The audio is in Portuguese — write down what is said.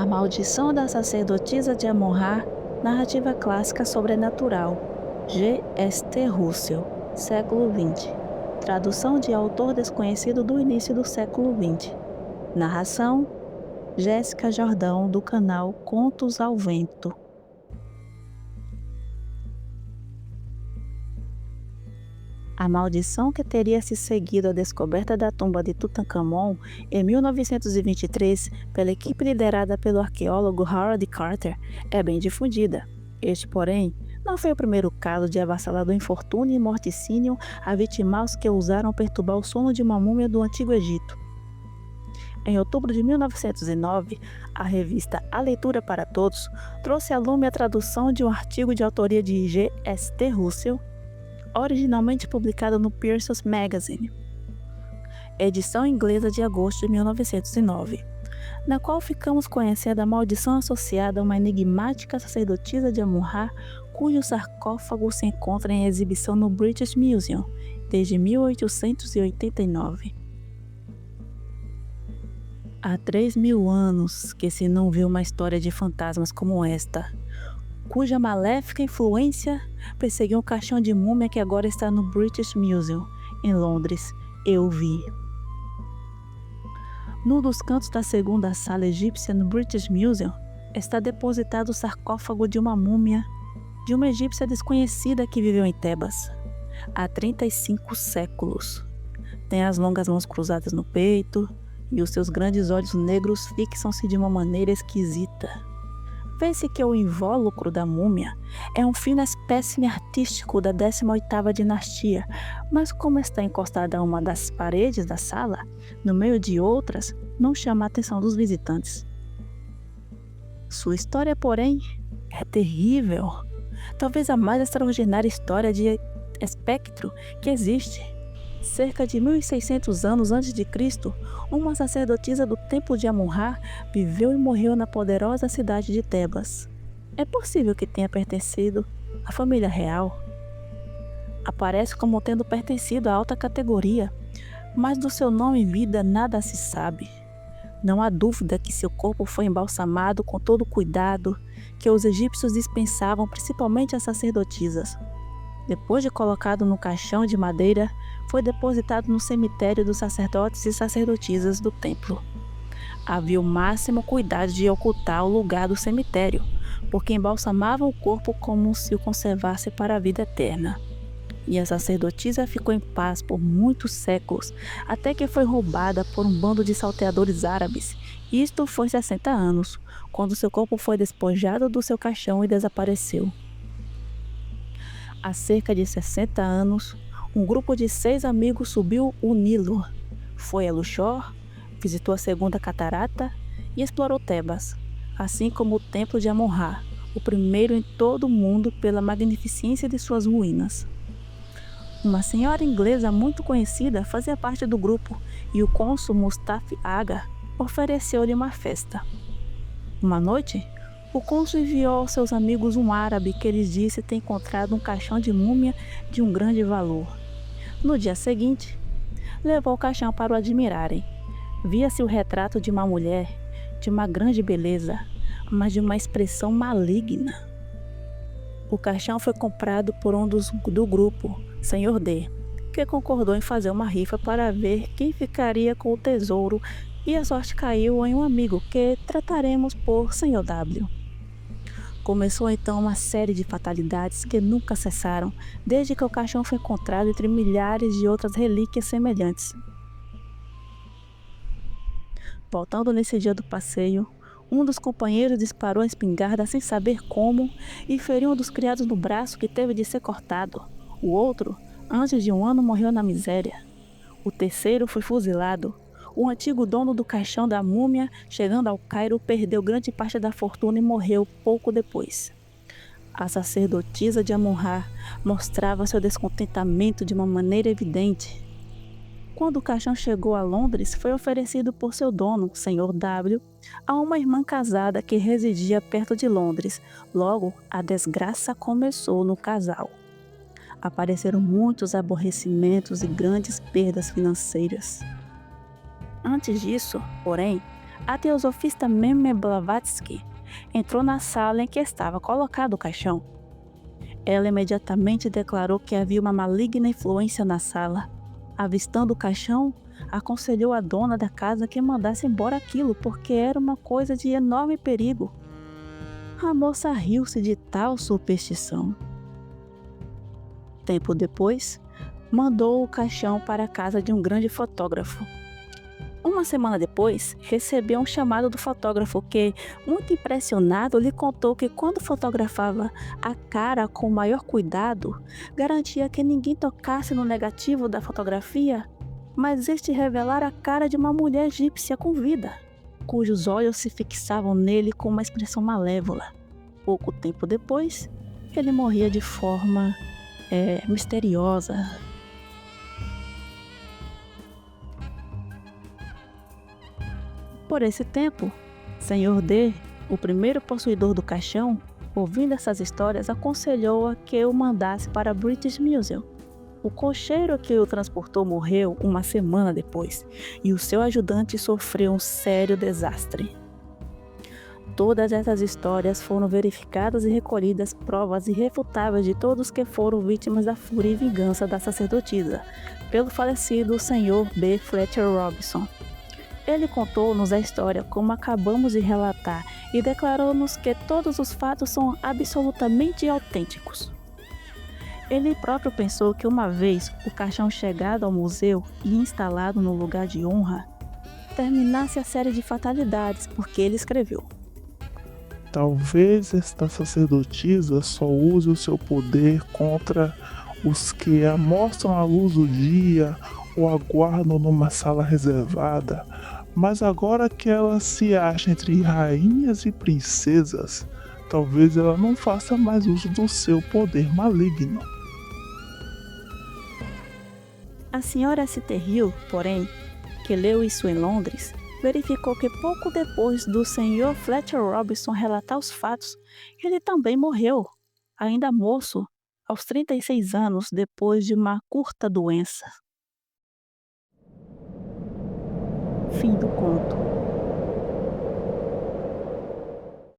A Maldição da Sacerdotisa de Amon-Ra, narrativa clássica sobrenatural, G. St. Russell, século XX. Tradução de autor desconhecido do início do século XX. Narração, Jéssica Jordão, do canal Contos ao Vento. A maldição que teria se seguido à descoberta da tumba de Tutankhamon em 1923 pela equipe liderada pelo arqueólogo Howard Carter é bem difundida. Este, porém, não foi o primeiro caso de avassalador infortúnio e morticínio a vitimar os que ousaram perturbar o sono de uma múmia do Antigo Egito. Em outubro de 1909, a revista A Leitura para Todos trouxe à lume a tradução de um artigo de autoria de G. St. Russell, originalmente publicada no Pearson's Magazine, edição inglesa de agosto de 1909, na qual ficamos conhecendo a maldição associada a uma enigmática sacerdotisa de Amon-Ra, cujo sarcófago se encontra em exibição no British Museum desde 1889. Há 3.000 anos que se não viu uma história de fantasmas como esta, cuja maléfica influência perseguiu um caixão de múmia que agora está no British Museum, em Londres. Eu vi. Num dos cantos da segunda sala egípcia no British Museum está depositado o sarcófago de uma múmia de uma egípcia desconhecida que viveu em Tebas há 35 séculos. Tem as longas mãos cruzadas no peito e os seus grandes olhos negros fixam-se de uma maneira esquisita. Vê-se que o invólucro da múmia é um fino espécime artístico da 18ª dinastia, mas como está encostada a uma das paredes da sala, no meio de outras, não chama a atenção dos visitantes. Sua história, porém, é terrível. Talvez a mais extraordinária história de espectro que existe. Cerca de 1.600 anos antes de Cristo, uma sacerdotisa do templo de Amon-Ra viveu e morreu na poderosa cidade de Tebas. É possível que tenha pertencido à família real. Aparece como tendo pertencido à alta categoria, mas do seu nome e vida nada se sabe. Não há dúvida que seu corpo foi embalsamado com todo o cuidado que os egípcios dispensavam principalmente às sacerdotisas. Depois de colocado no caixão de madeira, foi depositado no cemitério dos sacerdotes e sacerdotisas do templo. Havia o máximo cuidado de ocultar o lugar do cemitério, porque embalsamava o corpo como se o conservasse para a vida eterna. E a sacerdotisa ficou em paz por muitos séculos, até que foi roubada por um bando de salteadores árabes. Isto foi 60 anos, quando seu corpo foi despojado do seu caixão e desapareceu. Há cerca de 60 anos, um grupo de 6 amigos subiu o Nilo, foi a Luxor, visitou a segunda catarata e explorou Tebas, assim como o templo de Amon-Ra, o primeiro em todo o mundo pela magnificência de suas ruínas. Uma senhora inglesa muito conhecida fazia parte do grupo e o cônsul Mustafa Aga ofereceu-lhe uma festa. Uma noite, o cônsul enviou aos seus amigos um árabe que lhes disse ter encontrado um caixão de múmia de um grande valor. No dia seguinte, levou o caixão para o admirarem. Via-se o retrato de uma mulher de uma grande beleza, mas de uma expressão maligna. O caixão foi comprado por um do grupo, Sr. D, que concordou em fazer uma rifa para ver quem ficaria com o tesouro, e a sorte caiu em um amigo que trataremos por Sr. W. Começou então uma série de fatalidades que nunca cessaram, desde que o caixão foi encontrado entre milhares de outras relíquias semelhantes. Voltando nesse dia do passeio, um dos companheiros disparou a espingarda sem saber como e feriu um dos criados no braço que teve de ser cortado. O outro, antes de um ano, morreu na miséria. O terceiro foi fuzilado. O antigo dono do caixão da múmia, chegando ao Cairo, perdeu grande parte da fortuna e morreu pouco depois. A sacerdotisa de Amon-Ra mostrava seu descontentamento de uma maneira evidente. Quando o caixão chegou a Londres, foi oferecido por seu dono, Sr. W, a uma irmã casada que residia perto de Londres. Logo, a desgraça começou no casal. Apareceram muitos aborrecimentos e grandes perdas financeiras. Antes disso, porém, A teosofista Meme Blavatsky entrou na sala em que estava colocado o caixão. Ela imediatamente declarou que havia uma maligna influência na sala. Avistando o caixão, aconselhou a dona da casa que mandasse embora aquilo, porque era uma coisa de enorme perigo. A moça riu-se de tal superstição. Tempo depois, mandou o caixão para a casa de um grande fotógrafo. Uma semana depois, recebeu um chamado do fotógrafo que, muito impressionado, lhe contou que quando fotografava a cara com o maior cuidado, garantia que ninguém tocasse no negativo da fotografia, mas este revelara a cara de uma mulher egípcia com vida, cujos olhos se fixavam nele com uma expressão malévola. Pouco tempo depois, ele morria de forma misteriosa. Por esse tempo, Senhor D, o primeiro possuidor do caixão, ouvindo essas histórias, aconselhou-a que o mandasse para a British Museum. O cocheiro que o transportou morreu uma semana depois, e o seu ajudante sofreu um sério desastre. Todas essas histórias foram verificadas e recolhidas provas irrefutáveis de todos que foram vítimas da fúria e vingança da sacerdotisa, pelo falecido Sr. B. Fletcher Robinson. Ele contou-nos a história como acabamos de relatar e declarou-nos que todos os fatos são absolutamente autênticos. Ele próprio pensou que uma vez o caixão chegado ao museu e instalado no lugar de honra, terminasse a série de fatalidades, porque ele escreveu: Talvez esta sacerdotisa só use o seu poder contra os que a mostram à luz do dia ou aguardam numa sala reservada, mas agora que ela se acha entre rainhas e princesas, talvez ela não faça mais uso do seu poder maligno. A senhora St. Hill, porém, que leu isso em Londres, verificou que pouco depois do Sr. Fletcher Robinson relatar os fatos, ele também morreu, ainda moço, aos 36 anos, depois de uma curta doença. Fim do conto.